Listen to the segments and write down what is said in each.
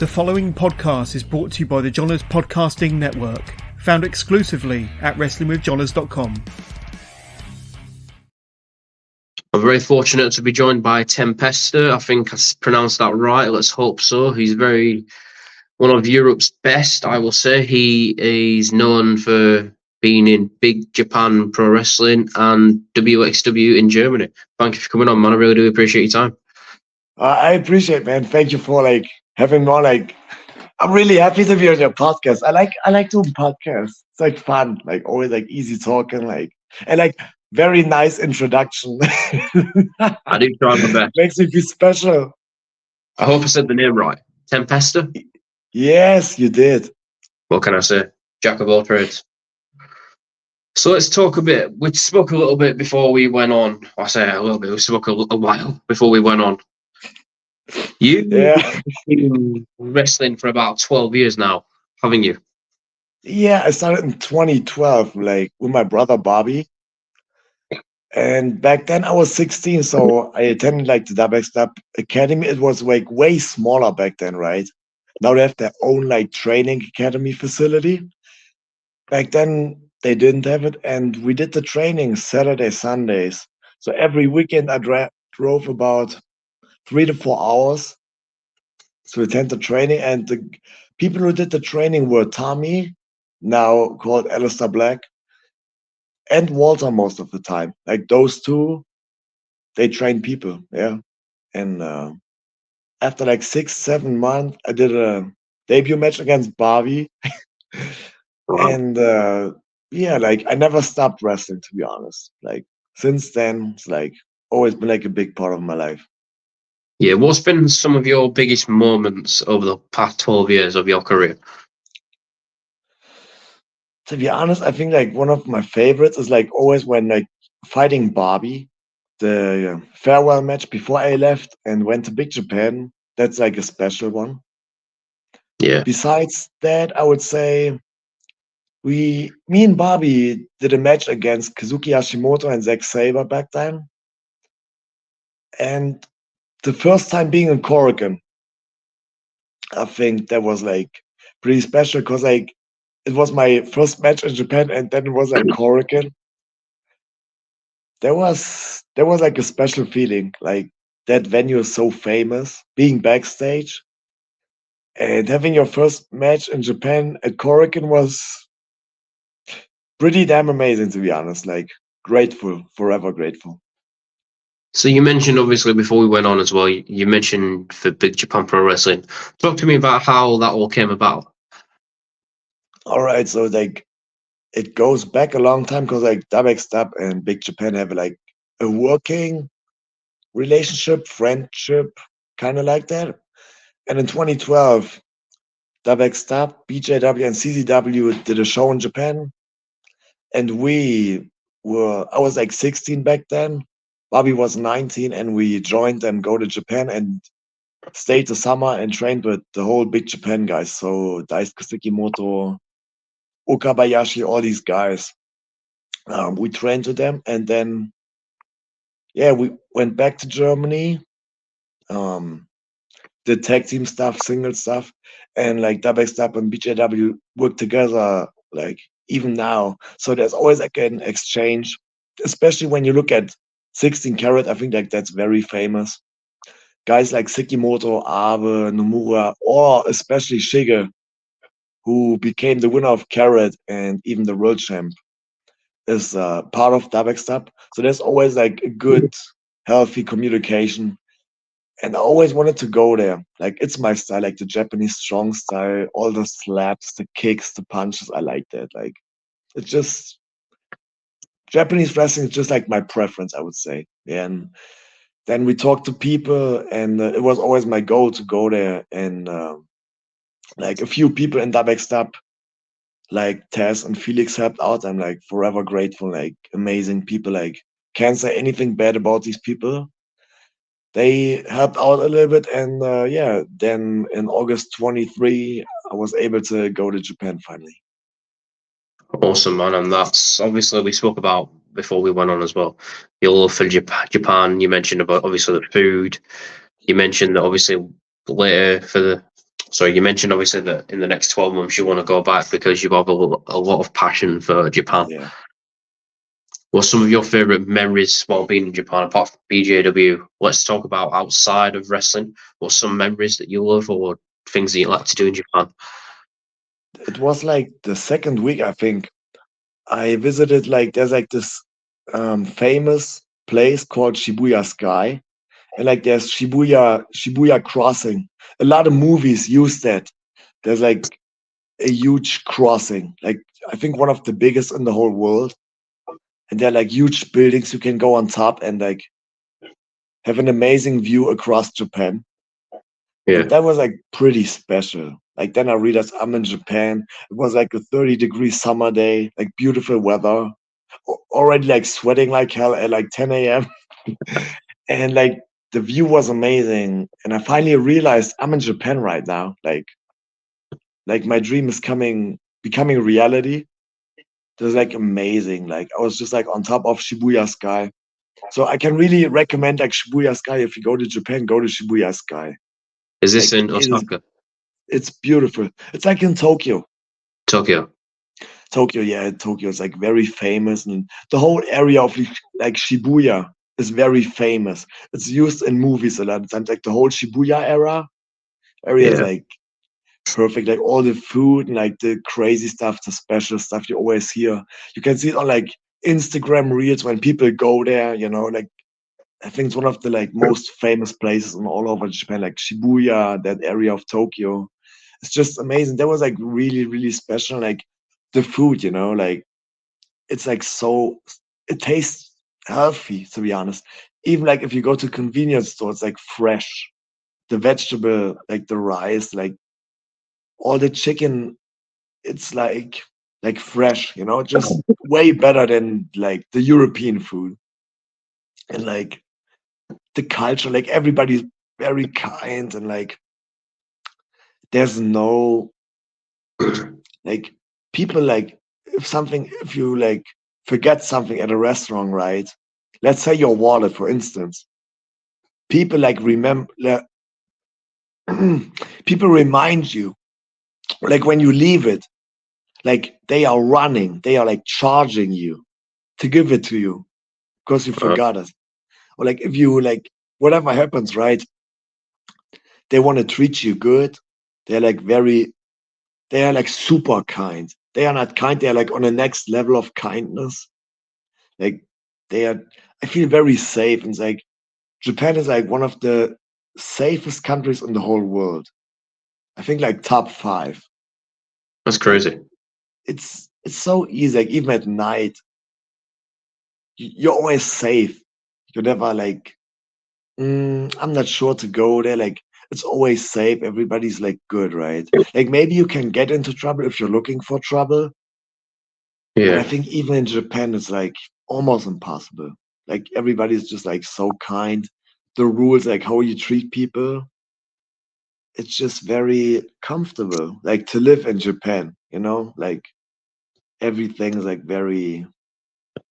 The following podcast is brought to you by the Johners Podcasting Network, found exclusively at WrestlingWithJohners.com. I'm very fortunate to be joined by Tempesta. I think I pronounced that right. Let's hope so. He's one of Europe's best, I will say. He is known for being in Big Japan Pro Wrestling and WxW in Germany. Thank you for coming on, man. I really do appreciate your time. I appreciate it, man. Thank you for having me on. I'm really happy to be on your podcast. I like doing podcasts. It's fun, always easy talking, and very nice introduction. I do try my best. Makes me feel special. I hope I said the name right. Tempesta? Yes, you did. What can I say? Jack of all trades. So let's talk a bit. We spoke a little bit before we went on. I say a little bit. We spoke a while before we went on. You've been wrestling for about 12 years now, haven't you? Yeah, I started in 2012, with my brother Bobby. And back then I was 16, so I attended the WxW Academy. It was way smaller back then, right? Now they have their own training academy facility. Back then they didn't have it, and we did the training Saturday, Sundays. So every weekend I drove about 3 to 4 hours to attend the training, and the people who did the training were Tommy, now called Alistair Black, and Walter most of the time. Those two, they train people, yeah. And after 6-7 months, I did a debut match against Bobby. And I never stopped wrestling, to be honest. Since then, it's always been a big part of my life. Yeah, what's been some of your biggest moments over the past 12 years of your career? To be honest, I think one of my favorites is always when fighting Bobby, the farewell match before I left and went to Big Japan. That's a special one. Yeah. Besides that, I would say me and Bobby did a match against Kazuki Hashimoto and Zack Sabre back then. And the first time being in Korakuen, I think that was pretty special because it was my first match in Japan, and then it was Korakuen. There was a special feeling. That venue is so famous, being backstage and having your first match in Japan at Korakuen was pretty damn amazing, to be honest. Grateful, forever grateful. So you mentioned, obviously, before we went on as well, you mentioned for Big Japan Pro Wrestling. Talk to me about how that all came about. All right, so it goes back a long time because WxW and Big Japan have a working relationship, friendship, kind of like that. And in 2012, WxW, BJPW, and CZW did a show in Japan, and I was 16 back then. Bobby was 19, and we joined them, go to Japan, and stayed the summer and trained with the whole Big Japan guys. So Daisuke Sekimoto, Okabayashi, all these guys. We trained with them, and then we went back to Germany, did tag team stuff, single stuff, and WxW and BJPW work together even now. So there's always an exchange, especially when you look at 16 Carat. I think that's very famous. Guys like Sekimoto, Abe, Nomura, or especially Shige, who became the winner of Carat and even the world champ, is part of WxW. So there's always a good, healthy communication. And I always wanted to go there. It's my style, the Japanese strong style, all the slaps, the kicks, the punches. I like that. It's just Japanese wrestling is just my preference, I would say. Yeah, and then we talked to people, and it was always my goal to go there. And a few people in WxW, Taz and Felix, helped out. I'm forever grateful. Amazing people. Can't say anything bad about these people. They helped out a little bit, and then in August 23, I was able to go to Japan finally. Awesome, man. And that's obviously we spoke about before we went on as well. Your love for Japan. You mentioned about obviously the food. You mentioned that obviously later for the So you mentioned obviously that in the next 12 months you want to go back because you have a lot of passion for Japan. Yeah. What's some of your favorite memories while being in Japan, apart from BJW? Let's talk about outside of wrestling. What's some memories that you love or things that you like to do in Japan? It was like the second week, I think. I visited like there's like this famous place called Shibuya Sky, and like there's Shibuya Crossing. A lot of movies use that. There's like a huge crossing, like I think one of the biggest in the whole world, and they're like huge buildings you can go on top and like have an amazing view across Japan. Yeah. And that was like pretty special. Like then I realized I'm in Japan. It was like a 30-degree summer day, like beautiful weather. Already like sweating like hell at like 10 a.m. And like the view was amazing. And I finally realized I'm in Japan right now. Like my dream is becoming reality. It was like amazing. Like I was just like on top of Shibuya Sky. So I can really recommend like Shibuya Sky. If you go to Japan, go to Shibuya Sky. Is this Like in Osaka? it's beautiful. It's like in Tokyo. Tokyo. Tokyo, yeah, Tokyo is like very famous, and the whole area of like Shibuya is very famous. It's used in movies a lot of times. Like the whole Shibuya area is Yeah. like perfect. Like all the food and like the crazy stuff, the special stuff you always hear. You can see it on like Instagram reels when people go there. Like I think it's one of the like most famous places in all over Japan, like Shibuya, that area of Tokyo. It's just amazing. That was like really, really special. Like the food, like it's like so it tastes healthy, to be honest. Even like if you go to convenience store, it's like fresh. The vegetable, like the rice, like all the chicken, it's like fresh, just way better than like the European food. And like the culture, like everybody's very kind and like there's no like people like if you like forget something at a restaurant, right? Let's say your wallet, for instance. People like remember people remind you like when you leave it, like they are running, they are like charging you to give it to you because you Uh, forgot it. Or like if you like whatever happens, right? They want to treat you good. They're like they are like super kind. They are not kind, they are like on the next level of kindness. Like they are I feel very safe. And it's like Japan is like one of the safest countries in the whole world. I think like top 5. that's Like crazy. it's so easy. Like even at night, you're always safe. You're never like, I'm not sure to go there. Like it's always safe. Everybody's like good, right? Like maybe you can get into trouble if you're looking for trouble, but I Yeah. think even in Japan, it's like almost impossible. Like everybody's just like so kind. The rules, like how you treat people, it's just very comfortable. Like to live in Japan, like everything's like very,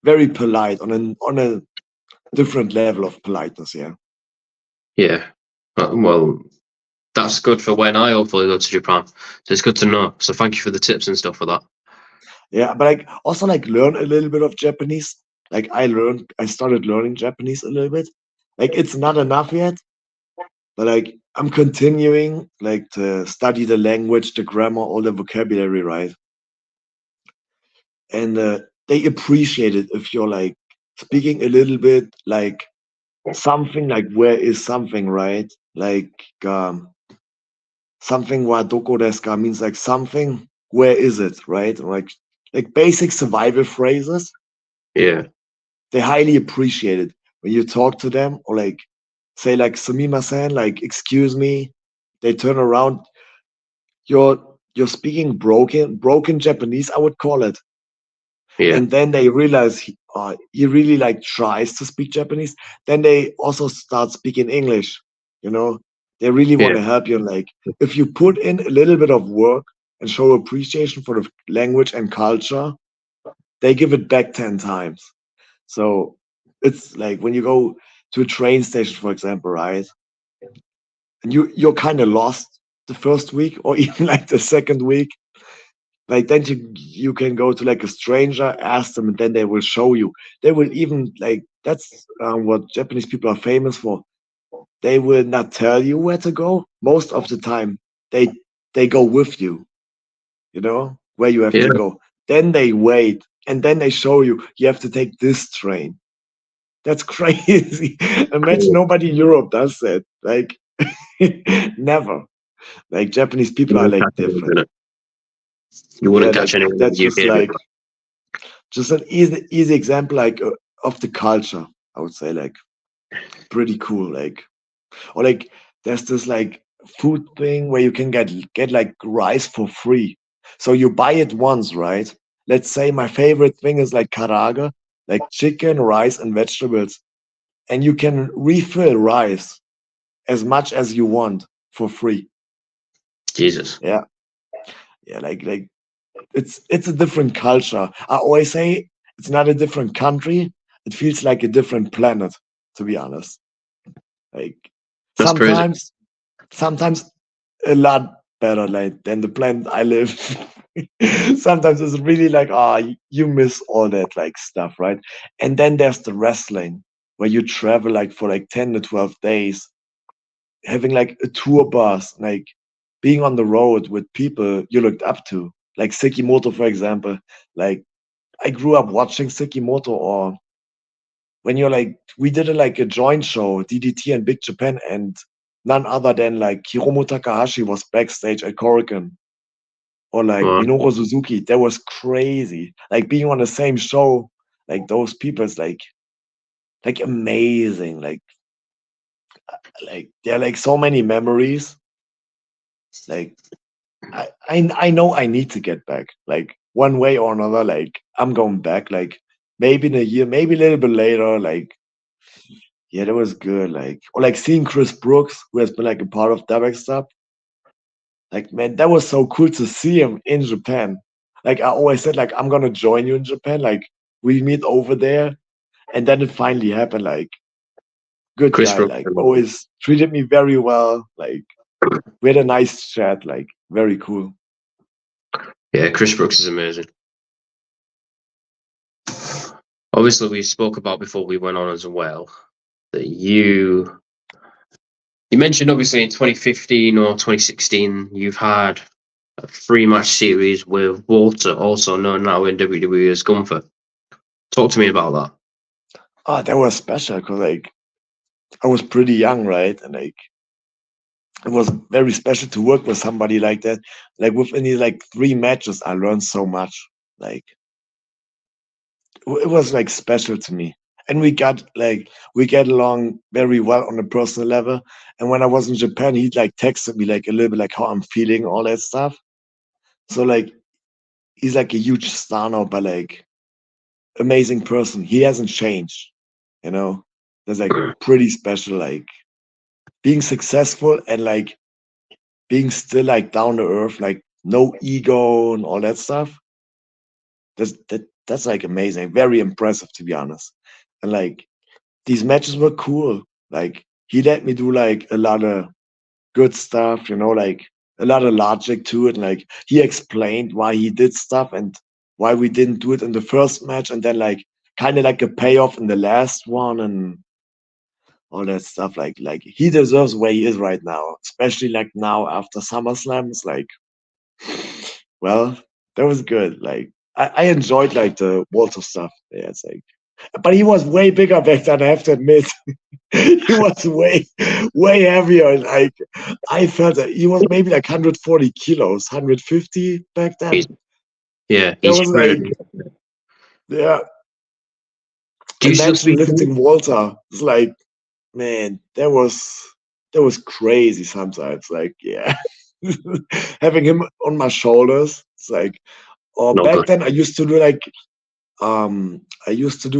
very polite on a different level of politeness. Yeah. Yeah. Well, that's good for when I hopefully go to Japan. So it's good to know. So thank you for the tips and stuff for that. Yeah, but like also like learn a little bit of Japanese. Like I started learning Japanese a little bit. Like it's not enough yet, but like I'm continuing like to study the language, the grammar, all the vocabulary, right? And they appreciate it if you're like speaking a little bit like something like where is something, right? Like something wa doko desu ka means like something, where is it, right? Like basic survival phrases. Yeah. They highly appreciate it when you talk to them or like say like sumimasen, like excuse me. They turn around. You're speaking broken Japanese, I would call it. Yeah. And then they realize he really like tries to speak Japanese. Then they also start speaking English. You know, they really want Yeah. to help you. Like if you put in a little bit of work and show appreciation for the language and culture, they give it back 10 times. So it's like when you go to a train station, for example, right? And you're kind of lost. the first week or even like the second week. Like then you can go to like a stranger, ask them, and then they will show you. They will even like that's what Japanese people are famous for. They will not tell you where to go. Most of the time, they go with you. You know where you have Yeah. to go. Then they wait, and then they show you. You have to take this train. That's crazy. Imagine nobody in Europe does that. Like never. Like Japanese people You are wouldn't like catch anyone different. doing it. You Yeah, wouldn't catch like anyone in that's the just UK doing like just an easy example like of the culture. I would say like pretty cool. Like or like there's this like food thing where you can get like rice for free. So you buy it once, right? Let's say my favorite thing is like karaage, like chicken, rice, and vegetables, and you can refill rice as much as you want for free. it. Jesus. Yeah, yeah, like it's a different culture. I always say it's not a different country. It feels like a different planet, to be honest. Like That's crazy. sometimes a lot better like than the planet I live. Sometimes it's really like you miss all that like stuff, right? And then there's the wrestling where you travel like for like 10 to 12 days, having like a tour bus, like being on the road with people you looked up to, like Sekimoto, for example. Like I grew up watching Sekimoto, or when you're like, we did like a joint show, DDT and Big Japan, and none other than like Hiromu Takahashi was backstage at Korakuen, or like Wow. Minoru Suzuki. That was crazy. Like being on the same show, like those people is like amazing. Like there are like so many memories. Like I know I need to get back. Like one way or another, like I'm going back. Like maybe in a year, maybe a little bit later. Like yeah, that was good. Like or like seeing Chris Brooks, who has been like a part of WxW. Like man, that was so cool to see him in Japan. Like I always said, like I'm gonna join you in Japan. Like we meet over there, and then it finally happened. Like good Chris guy. Brooks. Like always treated me very well. Like we had a nice chat. Like very cool. Yeah, Chris Brooks is amazing. Obviously, we spoke about before we went on as well that you mentioned obviously in 2015 or 2016 you've had a 3-match series with Walter, also known now in WWE as Gunther. Talk to me about that. Oh, that was special because like I was pretty young, right? And like it was very special to work with somebody like that. Like within these like 3 matches, I learned so much. Like it was like special to me. And we get along very well on a personal level. And when I was in Japan, he like texted me like a little bit like how I'm feeling, all that stuff. So like he's like a huge star now, but like amazing person. He hasn't changed, you know. That's like pretty special. Like being successful and like being still like down to earth, like no ego and all that stuff. That's like amazing, very impressive to be honest. And like these matches were cool. Like he let me do like a lot of good stuff, you know, like a lot of logic to it. And like he explained why he did stuff and why we didn't do it in the first match, and then like kind of like a payoff in the last one and all that stuff. Like he deserves where he is right now, especially like now after SummerSlam. It's like, well, that was good. Like I enjoyed like the Walter stuff. Yeah, it's like, but he was way bigger back then. I have to admit, he was way heavier. Like I felt that he was maybe like 140 kilos, 150 back then. Yeah, That he's was like, shredded. yeah. Do you still Imagine speak to lifting him? Walter. It's like, man, that was crazy sometimes. Like, yeah. Having him on my shoulders, it's like, or Not back good. then I used to do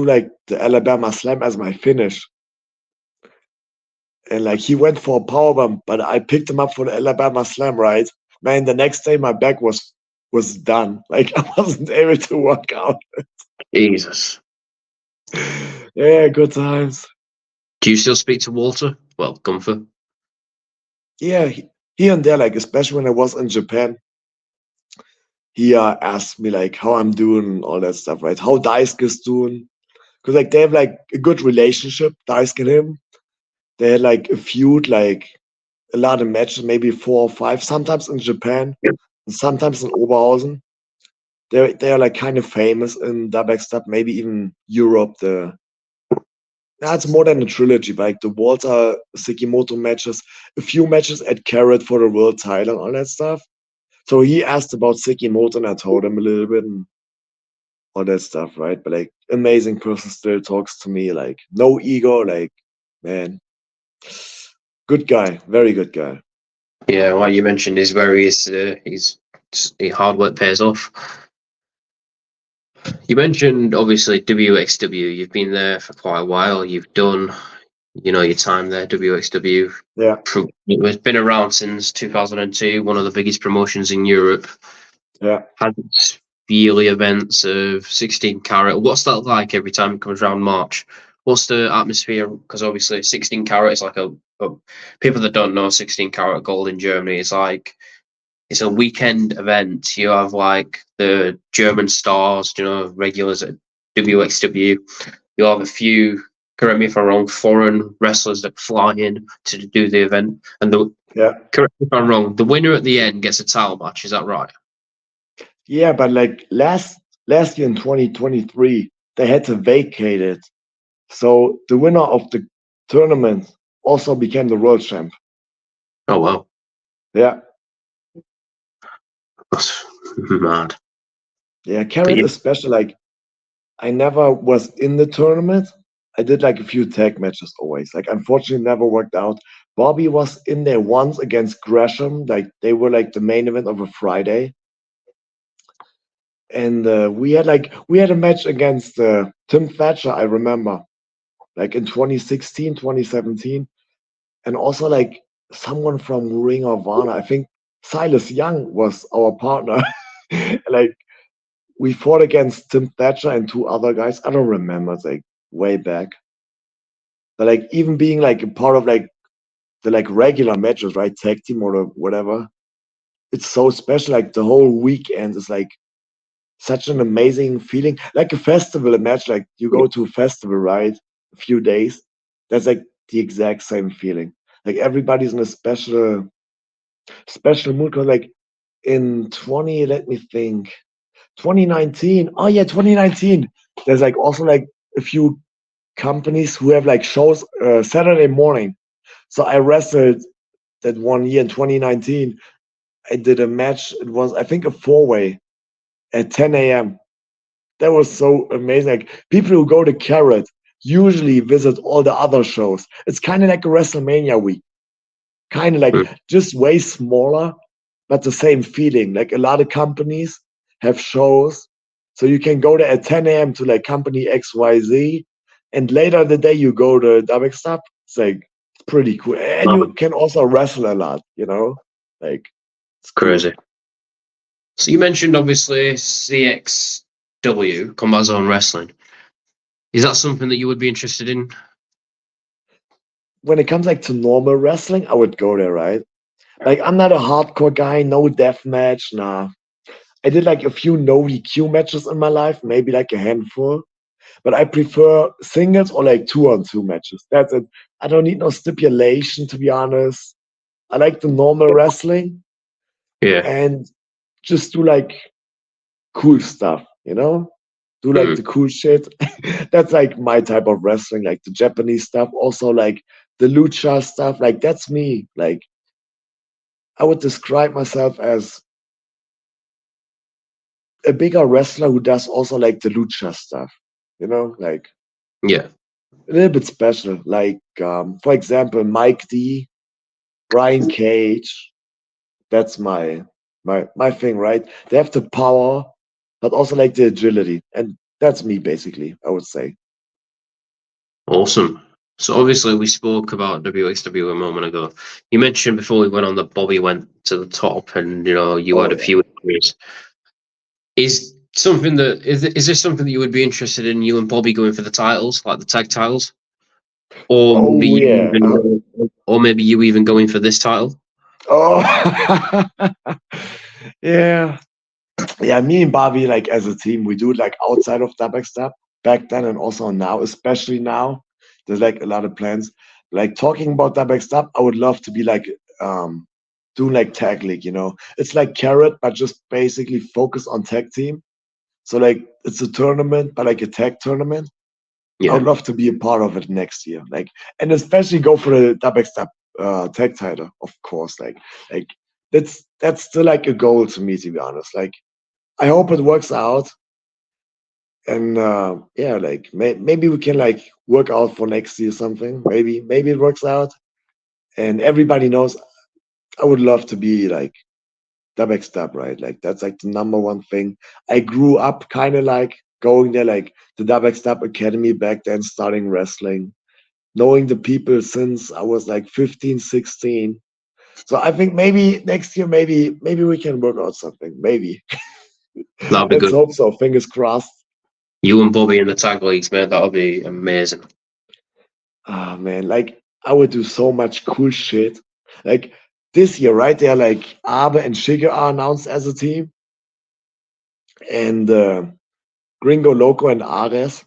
like the Alabama Slam as my finish. And like he went for a powerbomb, but I picked him up for the Alabama Slam, right? Man, the next day my back was done. Like I wasn't able to work out. Jesus. Yeah, good times. Do you still speak to Walter? Well, Gunther. Yeah, here and there, like especially when I was in Japan, he asked me like how I'm doing and all that stuff, right? How Daisuke is doing, because like they have like a good relationship, Daisuke and him. They had like a feud, like a lot of matches, maybe 4 or 5, sometimes in Japan, and sometimes in Oberhausen. They are like kind of famous in WxW, maybe even Europe. It's more than a trilogy, but like the Walter Sekimoto matches, a few matches at Carrot for the world title and all that stuff. So he asked about Sekimoto and I told him a little bit and all that stuff, right? But like amazing person still talks to me, like no ego, like man. Good guy, very good guy. Yeah, like you mentioned, his hard work pays off. You mentioned obviously WxW. You've been there for quite a while. You've done, your time there. WxW. Yeah. It's been around since 2002. One of the biggest promotions in Europe. Yeah. Had its yearly events of 16 carat. What's that like every time it comes around March? What's the atmosphere? Because obviously 16 carat is like a people that don't know 16 carat gold in Germany. It's a weekend event. You have like the German stars, regulars at WxW. You have a few, correct me if I'm wrong, foreign wrestlers that fly in to do the event. And correct me if I'm wrong, the winner at the end gets a title match. Is that right? Yeah, but like last year in 2023, they had to vacate it. So the winner of the tournament also became the world champ. Oh wow. Yeah. That's mad. Yeah, Carrot is special. Like I never was in the tournament. I did like a few tag matches always. Like unfortunately never worked out. Bobby was in there once against Gresham. Like they were like the main event of a Friday. And we had a match against Tim Thatcher, I remember. Like in 2016, 2017. And also like someone from Ring of Honor. I think Silas Young was our partner. Like we fought against Tim Thatcher and 2 other guys. I don't remember. It's like way back. But like even being like a part of like the like regular matches, right? Tag team or whatever. It's so special. Like the whole weekend is like such an amazing feeling. Like a festival, a match, like you go to a festival, right? A few days. That's like the exact same feeling. Like everybody's in a special mood. Cause like in 2019. Oh yeah, 2019. There's like also like a few companies who have like shows Saturday morning. So I wrestled that one year in 2019. I did a match. It was I think a 4-way at 10 a.m. That was so amazing. Like people who go to Carrot usually visit all the other shows. It's kind of like a WrestleMania week. Kind of like just way smaller, but the same feeling. Like a lot of companies have shows. So you can go there at 10 a.m. to like company XYZ. And later in the day you go to WxW. It's like it's pretty cool. And you can also wrestle a lot, Like it's crazy. Cool. So you mentioned obviously CXW, Combat Zone Wrestling. Is that something that you would be interested in? When it comes like to normal wrestling, I would go there, right? Like I'm not a hardcore guy, no death match, nah. I did like a few no DQ matches in my life, maybe like a handful. But I prefer singles or like 2-on-2 matches. That's it. I don't need no stipulation, to be honest. I like the normal wrestling. Yeah. And just do like cool stuff, Do like the cool shit. That's like my type of wrestling, like the Japanese stuff. Also like the lucha stuff. Like that's me. Like I would describe myself as a bigger wrestler who does also like the lucha stuff, like yeah, a little bit special. Like for example, Mike D, Brian Cage. That's my thing, right? They have the power, but also like the agility, and that's me basically. I would say. Awesome. So obviously we spoke about WxW a moment ago. You mentioned before we went on that Bobby went to the top, and you had a few injuries. Is this something that you would be interested in? You and Bobby going for the titles, like the tag titles, or maybe you even going for this title? Oh, yeah. Yeah, me and Bobby, like as a team, we do it like outside of WxW back then and also now, especially now. There's like a lot of plans. Like talking about WxW, I would love to be like doing like tag league, you know. It's like carrot, but just basically focus on tag team. So like it's a tournament, but like a tag tournament. I Yeah, would love to be a part of it next year. Like and especially go for the WxW tag title, of course. Like that's still like a goal to me, to be honest. Like I hope it works out. And yeah, like maybe we can like work out for next year something. Maybe it works out. And everybody knows I would love to be like WxW, right? Like that's like the number one thing. I grew up kind of like going there, like the WxW Academy back then, starting wrestling, knowing the people since I was like 15, 16. So I think maybe next year, maybe we can work out something. Maybe. that'll be Let's good. hope so. Fingers crossed. You and Bobby in the tag leagues, mate. That'll be amazing. Ah man, like I would do so much cool shit. Like this year, right? They're like Abe and Shige are announced as a team, and Gringo Loco and Ares.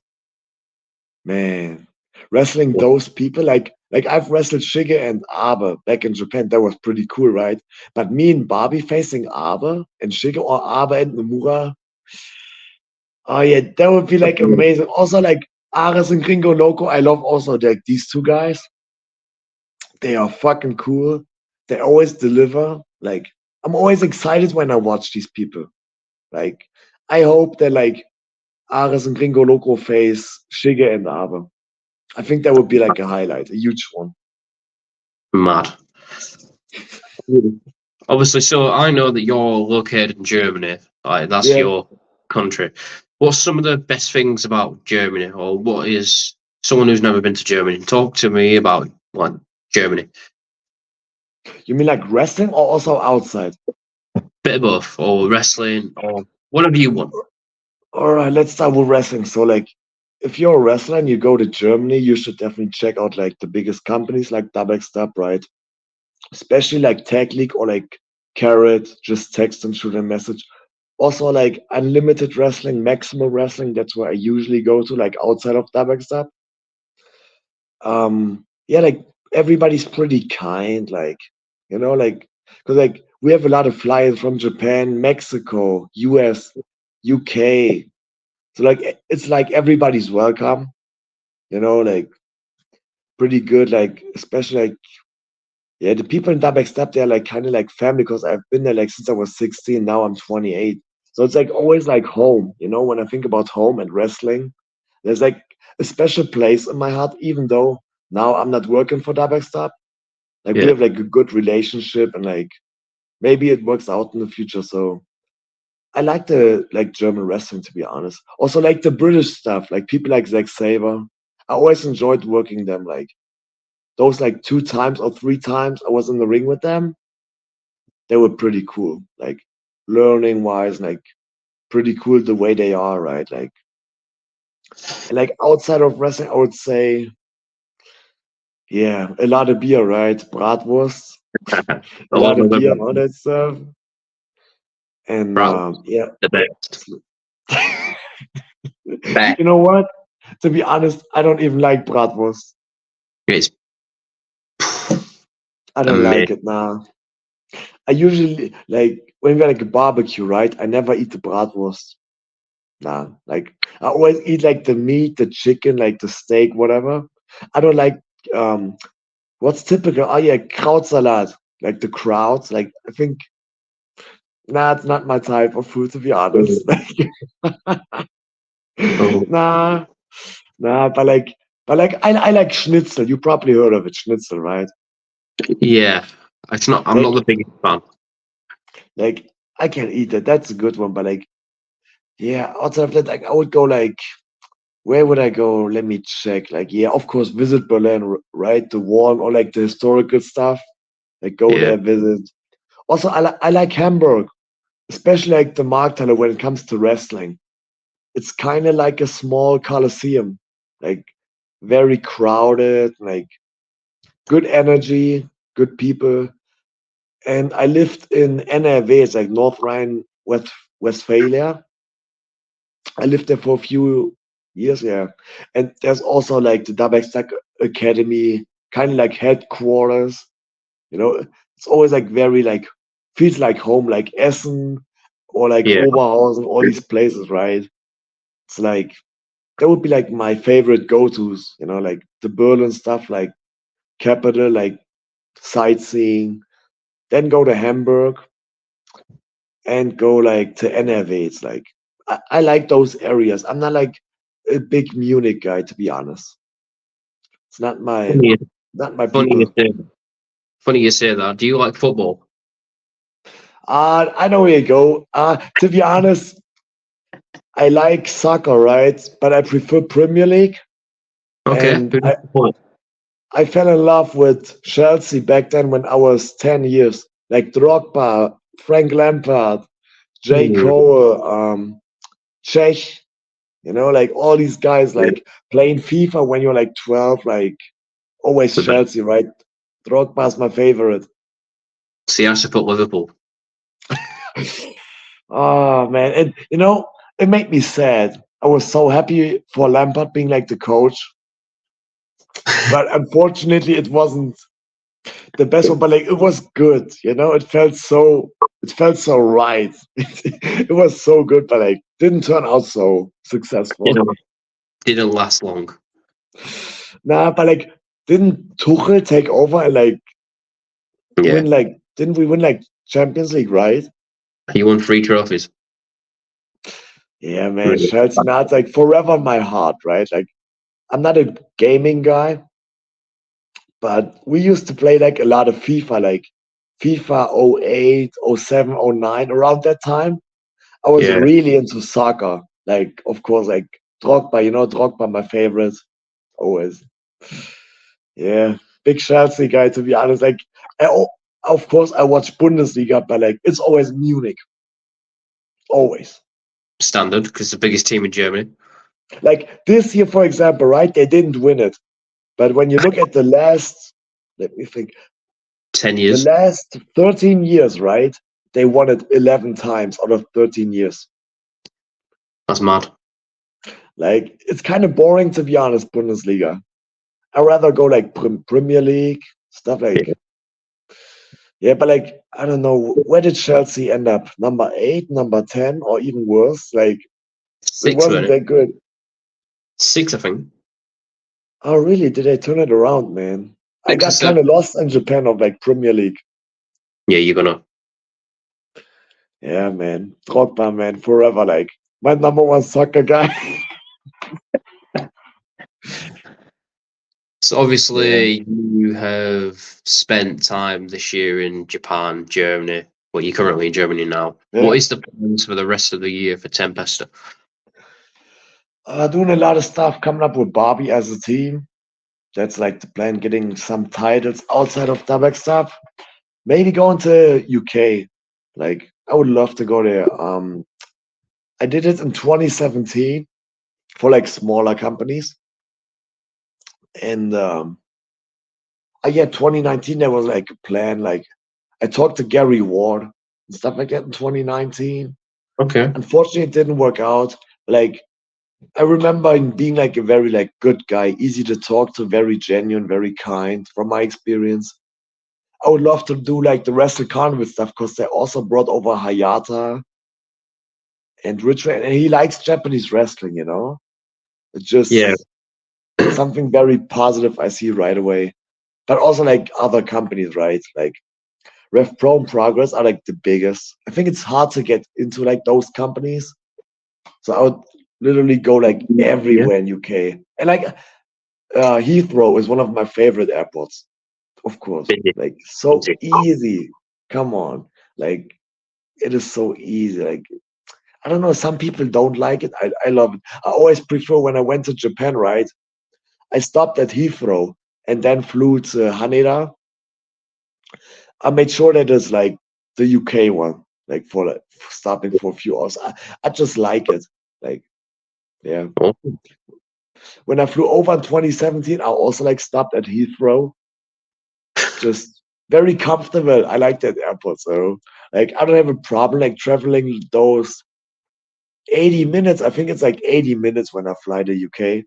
Man, wrestling those people, like I've wrestled Shige and Abe back in Japan. That was pretty cool, right? But me and Barbie facing Abe and Shige, or Abe and Nomura. Oh yeah, that would be like amazing. Also, like Ares and Gringo Loco, I love also like these two guys. They are fucking cool. They always deliver. Like I'm always excited when I watch these people. Like I hope that like Ares and Gringo Loco face Shige and Abe. I think that would be like a highlight, a huge one. Mad. Obviously, so I know that you're located in Germany. Like that's Yeah. your country. What's some of the best things about Germany, or what is someone who's never been to Germany? Talk to me about like Germany. You mean like wrestling or also outside? Bit of both, or wrestling, or whatever you want. All right, let's start with wrestling. So like if you're a wrestler and you go to Germany, you should definitely check out like the biggest companies like WxW, right? Especially like Tag League or like Carrot, just text and shoot a message. Also like Unlimited Wrestling, Maximal Wrestling, that's where I usually go to, like outside of WxW. Yeah, like everybody's pretty kind, like, you know, like, because like we have a lot of flyers from Japan, Mexico, US, UK. So like it's like everybody's welcome, you know, like pretty good, like especially like yeah, the people in WxW, they're like kind of like family because I've been there like since I was 16. Now I'm 28. So it's like always like home, you know, when I think about home and wrestling, there's like a special place in my heart, even though now I'm not working for WxW. Like we Yeah, have like a good relationship and like maybe it works out in the future. So I like the like German wrestling, to be honest. Also like the British stuff, like people like Zack Sabre. I always enjoyed working them. Like those like 2 times or 3 times I was in the ring with them, they were pretty cool. Like learning wise, like pretty cool the way they are, right? Like and like outside of wrestling, I would say, yeah, a lot of beer, right? Bratwurst, I a love lot of beer the and all that stuff. And Brat, yeah. the best. Best. You know what? To be honest, I don't even like bratwurst. It's I don't like amazing. it now. I usually like when we're like a barbecue, right? I never eat the bratwurst. Nah, like I always eat like the meat, the chicken, like the steak, whatever. I don't like what's typical. Oh yeah, Krautsalat, like the krauts. Like I think nah, it's not my type of food, to be honest. Oh, Nah, nah, but like I like schnitzel. You probably heard of it, schnitzel, right? yeah, it's not. I'm not Like the biggest fan. like I can eat that. That's a good one. But like yeah, outside of that, like I would go like where would I go? Let me check. Like yeah, of course, visit Berlin, right? The wall or like the historical stuff. Like go Yeah, there, visit. Also, I like Hamburg, especially like the Markthalle when it comes to wrestling. It's kind of like a small coliseum, like very crowded, like good energy, good people, and I lived in NRW, it's like North Rhine-Westphalia. I lived there for a few years, yeah. And there's also like the WxW Academy, kind of like headquarters. You know, it's always like very like feels like home, like Essen or like Yeah. Oberhausen, all these places, right? It's like that would be like my favorite go-tos, you know, like the Berlin stuff, like capital, like sightseeing, then go to Hamburg and go like to NRW. It's like I like those areas. I'm not like a big Munich guy, to be honest. It's Funny, not my funny you people. say, funny you say that. Do you like football? I know where you go. To be honest, I like soccer, right? But I prefer Premier League. Okay. And I fell in love with Chelsea back then when I was 10 years. Like Drogba, Frank Lampard, J. Hmm. Cole, Czech, you know, like all these guys like playing FIFA when you're like 12, like always Chelsea, right? Drogba's my favorite. See, I support Liverpool. Oh man, and you know, it made me sad. I was so happy for Lampard being like the coach, but unfortunately, it wasn't the best one. But like, it was good. You know, it felt so right. It was so good, but like, didn't turn out so successful. Didn't last long. Nah, but like, didn't Tuchel take over and like Yeah. win like? Didn't we win like Champions League, right? He won 3 trophies. Yeah, man, Really. Chelsea. Now it's like forever in my heart, right? Like, I'm not a gaming guy. But we used to play like a lot of FIFA, like FIFA 08, 07, 09. Around that time, I was Yeah. really into soccer. Like, of course, like Drogba, you know, Drogba, my favorite, always. Yeah, big Chelsea guy, to be honest. Like, of course, I watch Bundesliga, but like, it's always Munich. Always. Standard, because it's the biggest team in Germany. Like this year, for example, right? They didn't win it. But when you look at the last, let me think, 10 the years. last 13 years, right? They won it 11 times out of 13 years. That's mad. Like, it's kind of boring, to be honest, Bundesliga. I'd rather go like Premier League, stuff like, yeah, but like, I don't know, where did Chelsea end up? Number 8, number 10, or even worse? Like, it 6, wasn't wasn't it? that good. 6, I think. Oh, really? Did they turn it around, man? I 6 or got kind 7. of lost in Japan of like Premier League. Yeah, you're gonna. Yeah, man. Drogba, man, forever. Like, my number one soccer guy. So Yeah. obviously you have spent time this year in Japan, Germany. Well, you're currently in Germany now. Yeah. What is the plans for the rest of the year for Tempesta? Doing a lot of stuff, coming up with Barbie as a team. That's like the plan, getting some titles outside of WxW. Maybe going to UK. Like, I would love to go there. I did it in 2017 for like smaller companies. And yeah, 2019 there was like a plan. Like, I talked to Gary Ward and stuff like that in 2019. Okay. Unfortunately, it didn't work out. Like, I remember him being like a very like good guy, easy to talk to, very genuine, very kind from my experience. I would love to do like the Wrestle Carnival stuff because they also brought over Hayata and Richard, and he likes Japanese wrestling, you know? It's Yeah. just something very positive I see right away. But also like other companies, right? Like Rev Pro and Progress are like the biggest. I think it's hard to get into like those companies. So I would literally go like Yeah. everywhere in UK. And like Heathrow is one of my favorite airports, of course. Busy. Like so Busy. easy. Come on. Like it is so easy. Like I don't know, some people don't like it. I love it. I always prefer when I went to Japan, right? I stopped at Heathrow and then flew to Haneda. I made sure that it's like the UK one, like for like stopping for a few hours. I just like it. Like, yeah. Awesome. When I flew over in 2017, I also like stopped at Heathrow. Just very comfortable. I like that airport. So like I don't have a problem like traveling those 80 minutes. I think it's like 80 minutes when I fly to UK.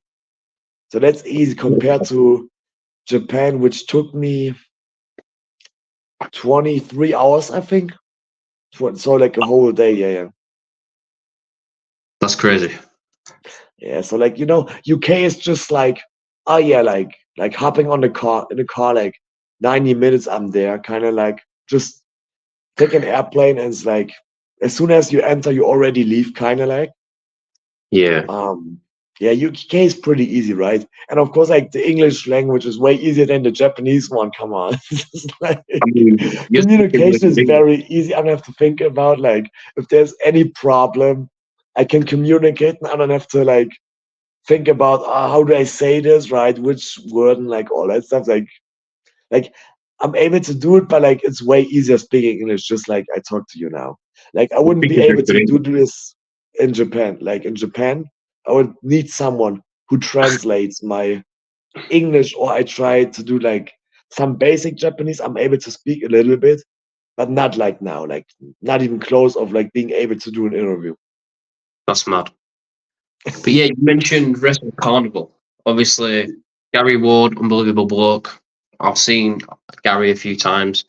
So that's easy compared to Japan, which took me 23 hours, I think. So like a whole day. Yeah. That's crazy. Yeah. So like, UK is just like, oh yeah, like hopping on the car in the car, like 90 minutes I'm there, kind of like just take an airplane and it's like as soon as you enter, you already leave, kind of like. Yeah. Yeah, UK is pretty easy, right? And of course, like the English language is way easier than the Japanese one. Come on. It's like, I mean, you're speaking like communication a is big. very easy. I don't have to think about like if there's any problem, I can communicate and I don't have to like think about how do I say this, right? Which word and like all that stuff. Like I'm able to do it, but like it's way easier speaking English, just like I talk to you now. Like I You wouldn't speak be a able bit to good do English. this in Japan. Like in Japan, I would need someone who translates my English, or I try to do like some basic Japanese. I'm able to speak a little bit, but not like now, like not even close of like being able to do an interview. That's mad. But yeah, you mentioned Wrestle Carnival. Obviously, Gary Ward, unbelievable bloke. I've seen Gary a few times.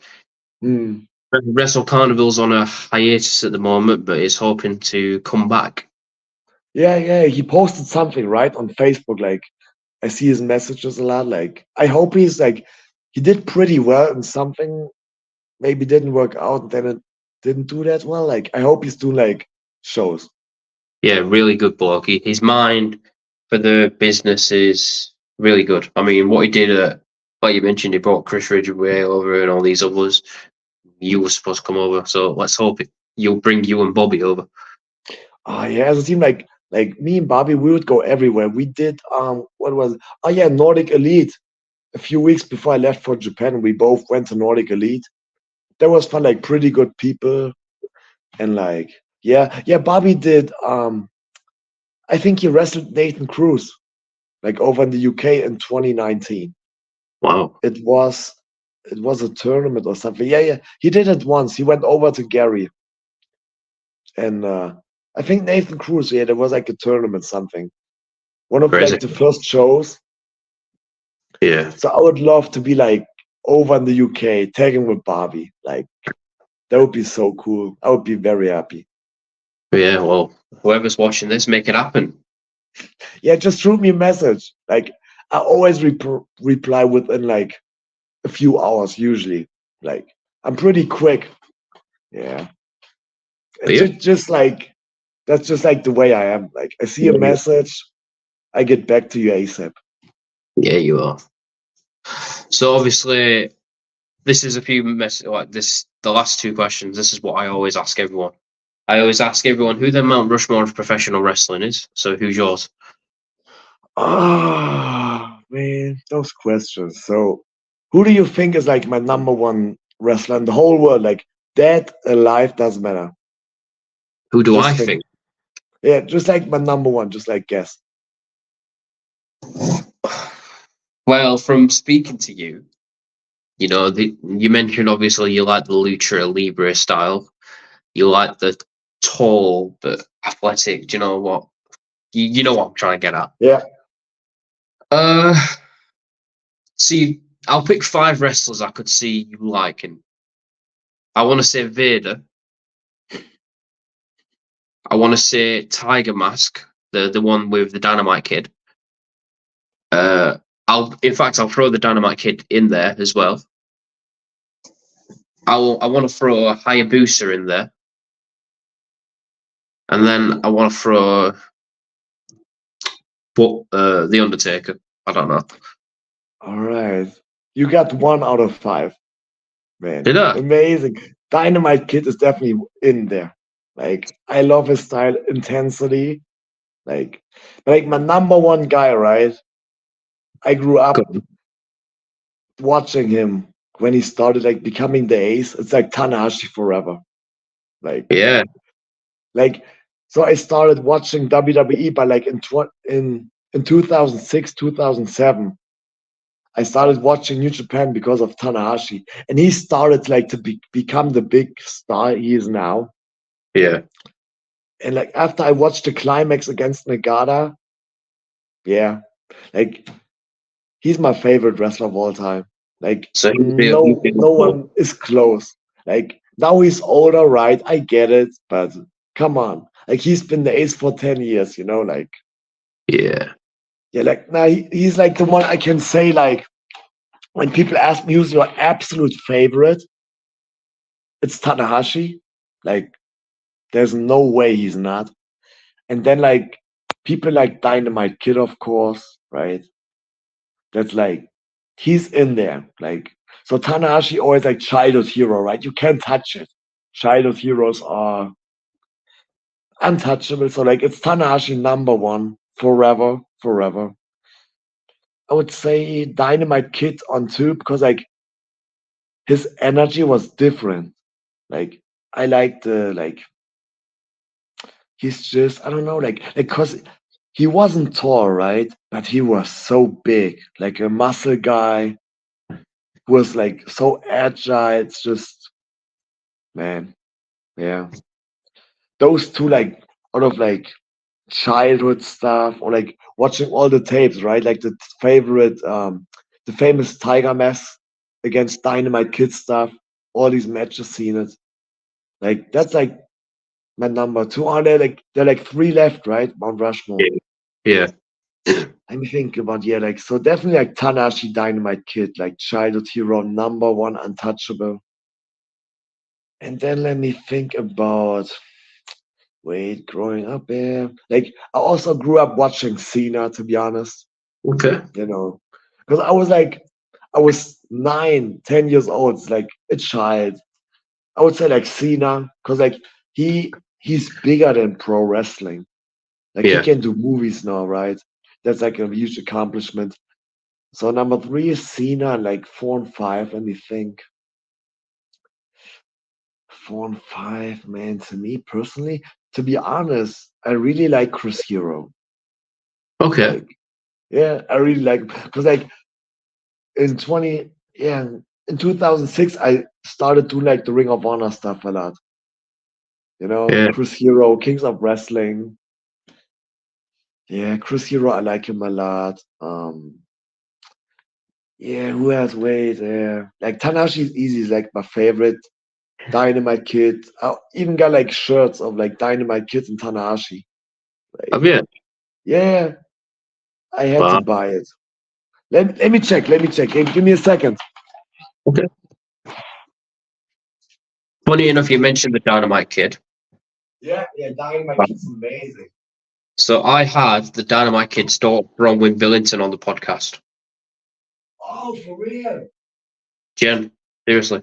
Hmm. Wrestle Carnival's on a hiatus at the moment, but is hoping to come back. Yeah. He posted something right on Facebook. Like I see his messages a lot. Like I hope he's like he did pretty well in something. Maybe didn't work out, and then it didn't do that well. Like I hope he's doing like shows. Yeah, really good bloke. His mind for the business is really good. I mean, what he did like you mentioned, he brought Chris Ridgway over and all these others. You were supposed to come over, so let's hope you'll bring you and Bobby over. Yeah, as a team, like me and Bobby, we would go everywhere. We did what was it? Oh yeah, Nordic Elite. A few weeks before I left for Japan, we both went to Nordic Elite. That was fun, like pretty good people. And like yeah, Bobby did I think he wrestled Nathan Cruz like over in the UK in 2019. Wow. It was a tournament or something. Yeah. He did it once. He went over to Gary. And I think Nathan Cruz, yeah, there was like a tournament, something. One of Crazy. like the first shows. Yeah. So I would love to be like over in the UK, tagging with Barbie. Like that would be so cool. I would be very happy. Yeah, well, whoever's watching this, make it happen. Yeah, just shoot me a message. Like I always reply within like a few hours usually. Like I'm pretty quick. Yeah. But And yeah, just like that's just like the way I am. Like I see a yeah, message, I get back to you ASAP. yeah, you are. So obviously, this is a few like this. The last two questions. This is what I always ask everyone. I always ask everyone who their Mount Rushmore of professional wrestling is. So who's yours? Ah, man, those questions. So, who do you think is like my number one wrestler in the whole world? Like dead, alive, doesn't matter. Who do I Just think. think? Yeah, just like my number one. Just like guess. Well, from speaking to you, you mentioned obviously you like the Lucha Libre style. You like the tall but athletic. Do you know what? You know what I'm trying to get at. Yeah. Uh, see, I'll pick 5 wrestlers I could see you liking. I want to say Vader. I want to say Tiger Mask, the one with the Dynamite Kid. Uh, I'll throw the Dynamite Kid in there as well. I want to throw a Hayabusa in there, and then I want to throw the Undertaker. I don't know. All right. You got 1 out of 5, man. Did I? Amazing. Dynamite Kid is definitely in there. Like I love his style, intensity. Like my number one guy, right? I grew up watching him when he started like becoming the ace. It's like Tanahashi forever. Like Yeah. like so I started watching WWE by like in 2006, 2007. I started watching New Japan because of Tanahashi, and he started like to become the big star he is now. Yeah. And like after I watched the climax against Nagata, yeah, like he's my favorite wrestler of all time. Like So no one is close. Like now he's older, right? I get it, but come on, like he's been the ace for 10 years, you know, like yeah. yeah, like now he's like the one I can say like when people ask me who's your absolute favorite, it's Tanahashi. Like there's no way he's not. And then like people like Dynamite Kid, of course, right? That's like he's in there. Like so Tanahashi always like childhood hero, right? You can't touch it. Childhood heroes are untouchable. So like it's Tanahashi number one forever, forever. I would say Dynamite Kid on two because like his energy was different. Like I like the like he's just I don't know like because he wasn't tall, right? But he was so big, like a muscle guy who was like so agile. It's just man, yeah. Those two like out of like childhood stuff or like watching all the tapes, right? Like the famous Tiger Mask against Dynamite Kid stuff, all these matches seen it. Like that's like my number two. Are there like three left, right? Mount Rushmore. Yeah. Let me think about like so definitely like Tanahashi Dynamite Kid, like childhood hero, number one, untouchable. And then let me think about wait, growing up there. Like I also grew up watching Cena, to be honest. Okay. You know, because I was 9, 10 years old, it's like a child. I would say like Cena, because like he's bigger than pro wrestling. Like he Yeah. can do movies now, right? That's like a huge accomplishment. So number three is Cena, and like four and five. Let me think. Four and five, man. To me personally, to be honest, I really like Chris Hero. Okay. Like, yeah, I really like because like in 2006, I started to like the Ring of Honor stuff a lot. You know, Yeah. Chris Hero, Kings of Wrestling. Yeah, Chris Hero, I like him a lot. Yeah, who else? Wait, like Tanahashi is easy, is like my favorite. Dynamite Kid. I even got like shirts of like Dynamite Kids and Tanahashi. Like, Yeah. yeah, I had to Wow. buy it. Let me check. Let me check. Hey, give me a second. Okay. Funny enough, you mentioned the Dynamite Kid. Yeah, Dynamite Kid's amazing. So I had the Dynamite Kid store Bronwyn Billington on the podcast. Oh, for real? Jen, seriously.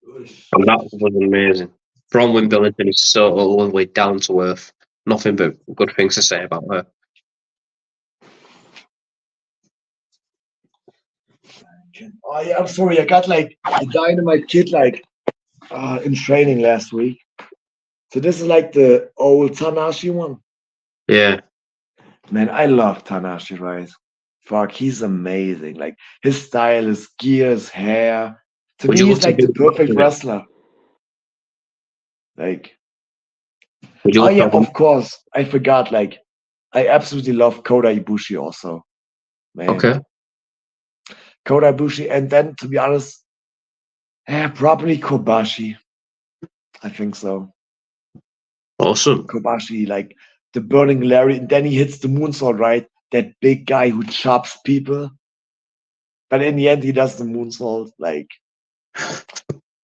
Oosh. And that was amazing. Bronwyn Billington is so lovely, down to earth. Nothing but good things to say about her. Oh yeah, I'm sorry. I got like a Dynamite Kid like in training last week. So this is like the old Tanahashi one. Yeah. Man, I love Tanahashi, right? Fuck, he's amazing. Like his style, his gear, his hair. To Would me, you he's love to like do the perfect wrestler. Like, Would you oh love to yeah, have them? of course. I forgot. Like, I absolutely love Kota Ibushi also. Man, Okay. Kota Ibushi, and then to be honest, probably Kobashi. I think so. Awesome. Kobashi, like the Burning Larry, and then he hits the moonsault, right? That big guy who chops people, but in the end, he does the moonsault. Like,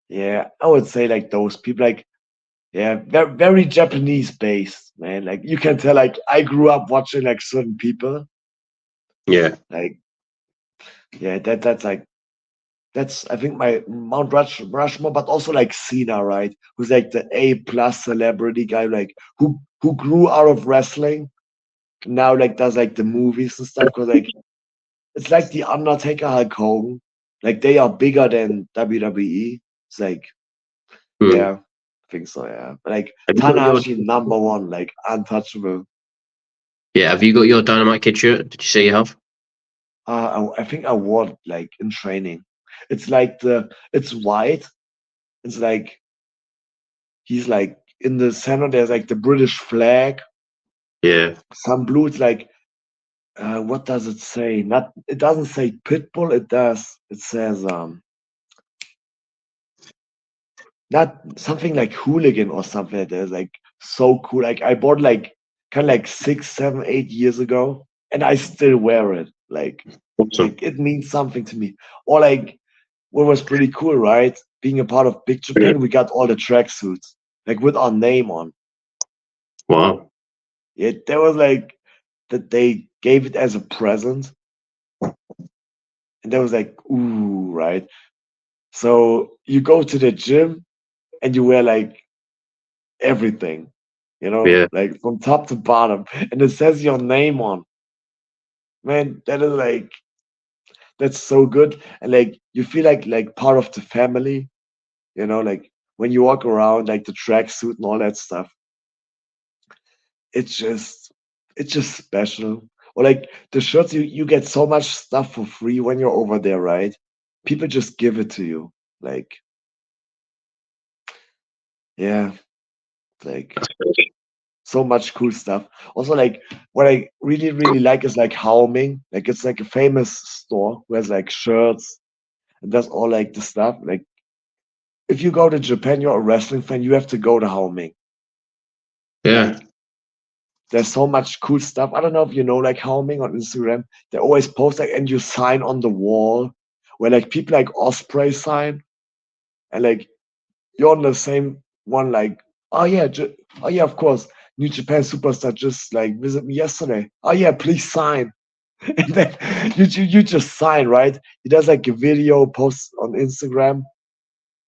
yeah, I would say like those people, like, yeah, very, very Japanese based, man. Like, you can tell, like, I grew up watching like certain people, Yeah. like, yeah, that's like, that's I think my Rushmore, but also like Cena, right? Who's like the A+ celebrity guy, like who grew out of wrestling, now like does like the movies and stuff, because like it's like the Undertaker, Hulk Hogan. Like they are bigger than WWE. It's like, Hmm. yeah, I think so, yeah. But like Have you got your Tanahashi number one, like untouchable. Yeah, have you got your Dynamite Kid shirt? Did you say you have? I think I wore it like in training. It's like it's white. It's like he's like in the center. There's like the British flag. Yeah. Some blue. It's like what does it say? Not. It doesn't say Pitbull. It does. It says not something like hooligan or something like that. It's like so cool. Like I bought like kind of like 6, 7, 8 years ago, and I still wear it. Awesome. Like it means something to me. Or like what was pretty cool, right? Being a part of Big Yeah. Japan, we got all the tracksuits like with our name on. Wow. Yeah, that was like that they gave it as a present, and that was like ooh, right? So you go to the gym and you wear like everything, Yeah. like from top to bottom, and it says your name on. Man, that is like that's so good, and like you feel like part of the family, like when you walk around like the tracksuit and all that stuff. It's just it's just special. Or like the shirts, you get so much stuff for free when you're over there, right? People just give it to you. Like, yeah, like so much cool stuff. Also, like what I really, really like is like Haoming. Like it's like a famous store who has like shirts and does all like the stuff. Like if you go to Japan, you're a wrestling fan, you have to go to Haoming. Yeah. Like there's so much cool stuff. I don't know if you know like Haoming on Instagram. They always post like and you sign on the wall where like people like Osprey sign and like you're on the same one like oh yeah, oh yeah, of course. New Japan superstar just like visit me yesterday. Oh yeah, please sign. And then you just sign, right? He does like a video post on Instagram.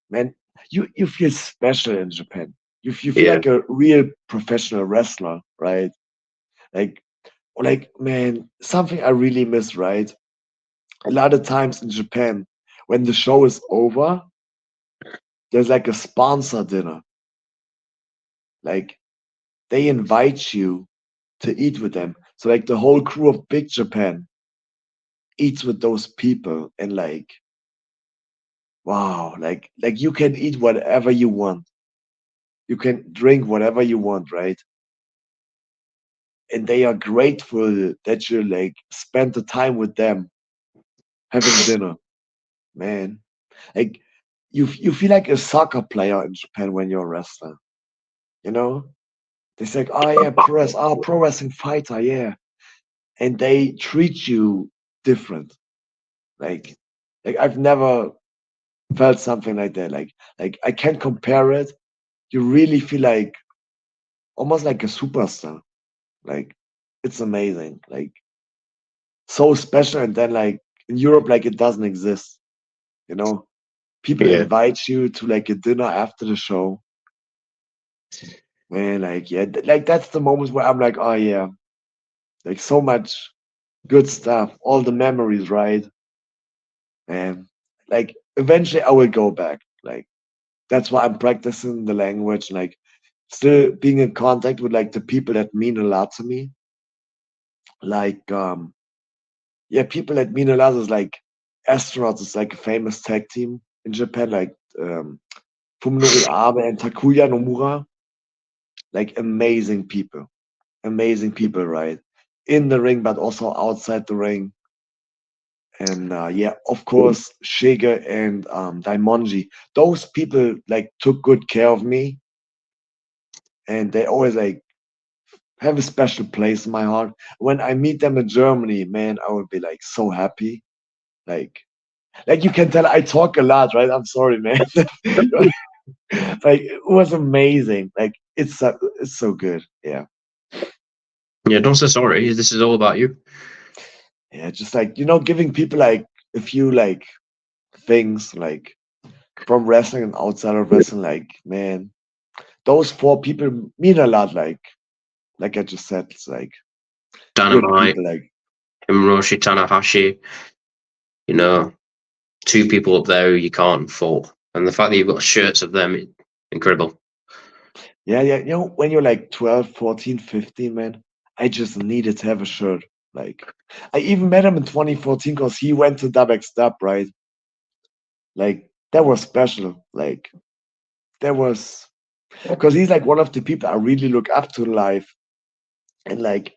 Man, you feel special in Japan. You feel Yeah. like a real professional wrestler, right? Like like man, something I really miss, right? A lot of times in Japan, when the show is over, there's like a sponsor dinner. Like they invite you to eat with them. So like the whole crew of Big Japan eats with those people and like wow, like you can eat whatever you want. You can drink whatever you want, right? And they are grateful that you like spend the time with them having dinner. Man, like you feel like a soccer player in Japan when you're a wrestler. You know, they say, "Oh yeah, pro wrestling fighter, yeah," and they treat you different. Like, like I've never felt something like that. Like I can't compare it. You really feel like almost like a superstar. Like, it's amazing. Like so special. And then like in Europe, like it doesn't exist. You know, people Yeah. invite you to like a dinner after the show. Man, like yeah, like that's the moments where I'm like, oh yeah, like so much good stuff, all the memories, right? And like eventually I will go back. Like that's why I'm practicing the language, like still being in contact with like the people that mean a lot to me. Like yeah, people that mean a lot is like astronauts is like a famous tag team in Japan, like Fuminori Abe and Takuya Nomura. Like amazing people, right? In the ring, but also outside the ring. And yeah, of course, Shige and Daimonji. Those people like took good care of me, and they always like have a special place in my heart. When I meet them in Germany, man, I would be like so happy. Like, like you can tell, I talk a lot, right? I'm sorry, man. Like it was amazing. Like it's so good. Yeah, Yeah. Don't say sorry. This is all about you. yeah. Just like giving people like a few like things like from wrestling and outside of wrestling. Like, man, those four people mean a lot. Like I just said, it's like good Dynamite, people. Like, Hiroshi Tanahashi. You know, two people up there who you can't fault, and the fact that you've got shirts of them, incredible. yeah. When you're like 12, 14, 15, man, I just needed to have a shirt. Like, I even met him in 2014 because he went to WxW, right? Like, that was special. Like, that was because he's like one of the people I really look up to in life. And like,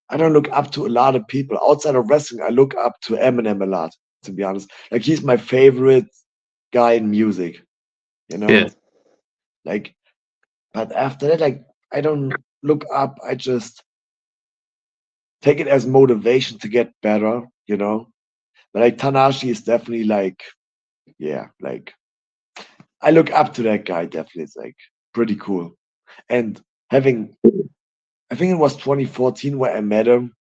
I don't look up to a lot of people outside of wrestling. I look up to Eminem a lot, to be honest. Like, he's my favorite guy in music, you know? Yeah. Like, but after that, like, I don't look up. I just take it as motivation to get better, you know? But like, Tanahashi is definitely like, yeah, like, I look up to that guy, definitely. It's like pretty cool. And having, I think it was 2014 where I met him.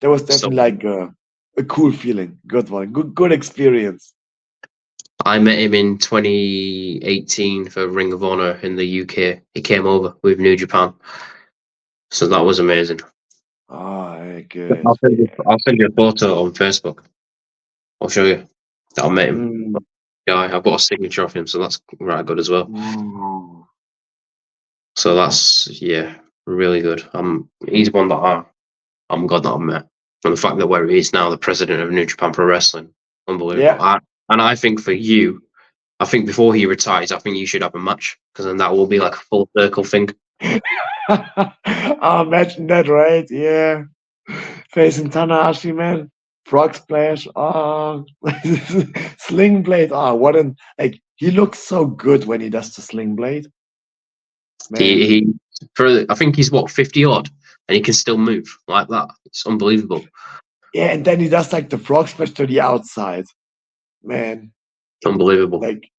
That was So definitely like a cool feeling, good one, good experience. I met him in 2018 for Ring of Honor in the UK. He came over with New Japan, so that was amazing. Oh, good. I'll send you a photo on Facebook. I'll show you that I met him. Mm. Yeah, I've got a signature of him, so that's right good as well. Ooh. So that's really good. He's one that I'm glad that I met, and the fact that where he is now, the president of New Japan Pro Wrestling, unbelievable. Yeah. And I think for you, I think before he retires, I think you should have a match because then that will be like a full circle thing. Oh, imagine that, right? Yeah. Facing Tanahashi, man. Frog splash. Oh, sling blade. Oh, what an like he looks so good when he does the sling blade. Man. He I think he's what 50 odd, and he can still move like that. It's unbelievable, Yeah, and then he does like the frog splash to the outside. Man. unbelievable. Like,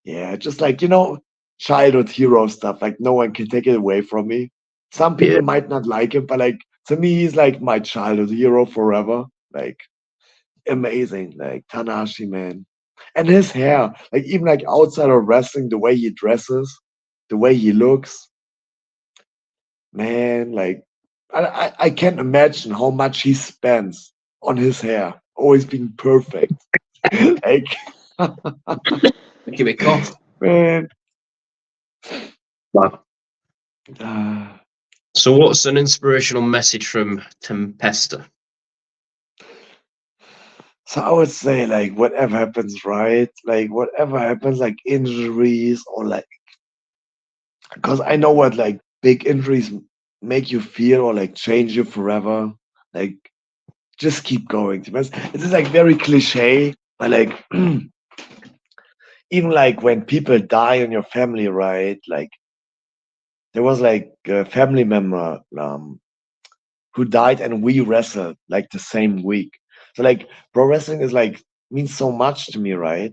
yeah, just like, childhood hero stuff. Like no one can take it away from me. Some Yeah, people might not like him, but like to me, he's like my childhood hero forever. Like amazing. Like Tanahashi, man. And his hair, like even like outside of wrestling, the way he dresses, the way he looks, man, like I can't imagine how much he spends on his hair, always being perfect. Like give it cough. man. Wow. uh, So, what's an inspirational message from Tempesta? So I would say like whatever happens, right? Like whatever happens, like injuries or like because I know what like big injuries make you feel or like change you forever. Like just keep going. It is like very cliche, but like even like when people die in your family, right? Like there was like a family member who died and we wrestled like the same week. So like pro wrestling is like means so much to me, right?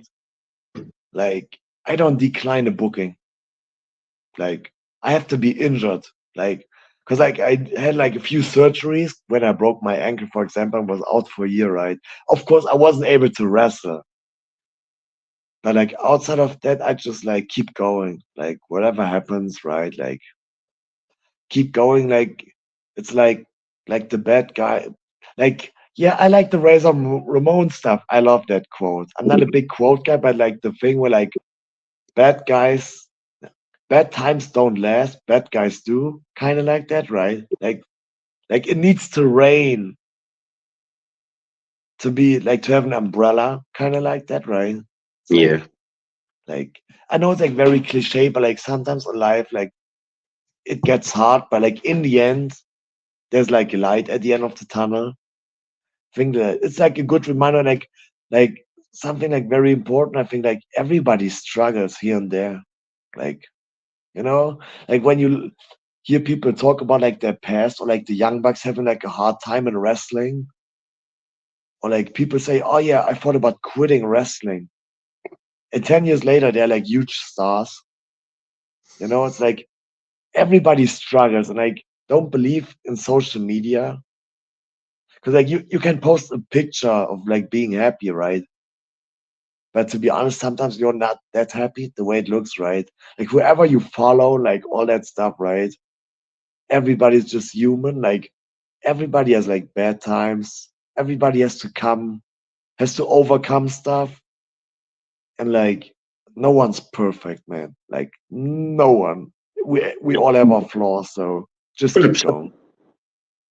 Like I don't decline a booking. Like I have to be injured. Like because like I had like a few surgeries when I broke my ankle, for example, and was out for a year, right? Of course I wasn't able to wrestle. But like outside of that, I just like keep going. Like whatever happens, right? Like keep going. Like it's like the bad guy. Like yeah, I like the Razor Ramon stuff. I love that quote. I'm not a big quote guy, but like the thing where like bad guys, bad times don't last, bad guys do. Kind of like that, right? Like it needs to rain to be like to have an umbrella, kind of like that, right? It's Yeah, like I know it's like very cliche, but like sometimes in life, like it gets hard, but like in the end, there's like a light at the end of the tunnel. I think that it's like a good reminder, like something like very important. I think like everybody struggles here and there. Like, like when you hear people talk about like their past or like the young bucks having like a hard time in wrestling, or like people say, oh yeah, I thought about quitting wrestling. And 10 years later, they're like huge stars. It's like everybody struggles and like don't believe in social media because like you can post a picture of like being happy, right? But to be honest, sometimes you're not that happy the way it looks, right? Like whoever you follow, like all that stuff, right? Everybody's just human. Like everybody has like bad times. Everybody has to overcome stuff. And like no one's perfect, man. Like no one. We all have our flaws, so just keep 100%. going.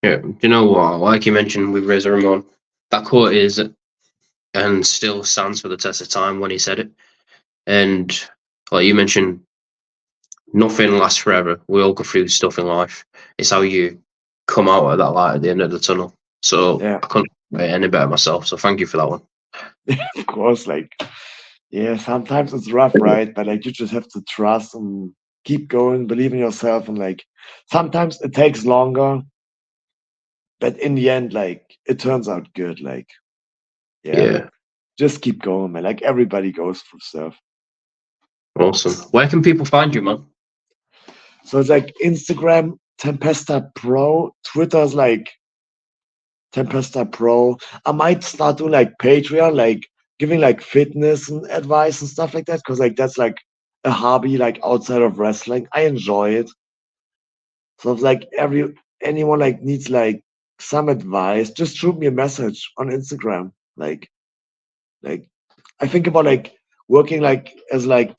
Yeah, do you know what? Like you mentioned with Razor Ramon, that quote is and still stands for the test of time when he said it. And like you mentioned, nothing lasts forever. We all go through stuff in life. It's how you come out of that light at the end of the tunnel. So Yeah, I couldn't say any better myself. So thank you for that one. of course. Like, yeah, sometimes it's rough, right? But like, you just have to trust and keep going, believe in yourself, and like, sometimes it takes longer, but in the end, like, it turns out good. Like, yeah, Yeah, just keep going, man. Like, everybody goes through stuff. awesome. Where can people find you, man? So it's like Instagram, Tempesta Pro, Twitter's like Tempesta Pro. I might start doing like Patreon, like giving like fitness and advice and stuff like that, because like that's like a hobby like outside of wrestling. I enjoy it. So if like anyone like needs like some advice, just shoot me a message on Instagram. Like I think about like working like as like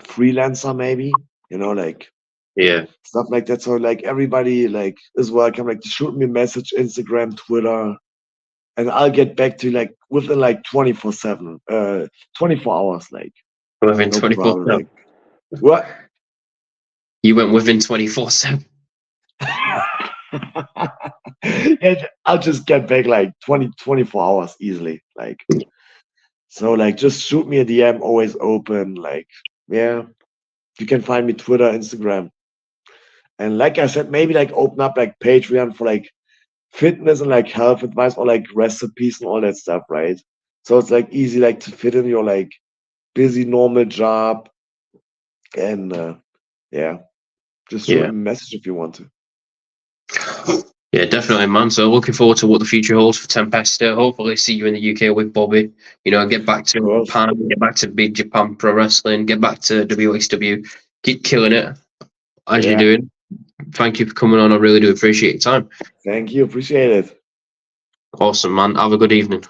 freelancer maybe, like Yeah, stuff like that. So like everybody like is welcome. Like shoot me a message, Instagram, Twitter, and I'll get back to you like within like 24/7, 24 hours. Like within no 24. problem. Like what? You went within 24/7. Yeah, I'll just get back like 24 hours easily. Like so, like just shoot me a DM, always open. Like yeah, you can find me Twitter, Instagram, and like I said, maybe like open up like Patreon for like fitness and like health advice or like recipes and all that stuff, right? So it's like easy like to fit in your like busy normal job and yeah, just shoot Yeah. me a message if you want to. Yeah, definitely, man. So looking forward to what the future holds for Tempesta. Hopefully see you in the UK with Bobby. Get back Of to course. Japan, get back to Big Japan Pro Wrestling, get back to WxW. Keep killing it as you're Yeah. doing. Thank you for coming on. I really do appreciate your time. Thank you. Appreciate it. Awesome, man. Have a good evening.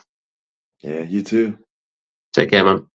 Yeah, you too. Take care, man.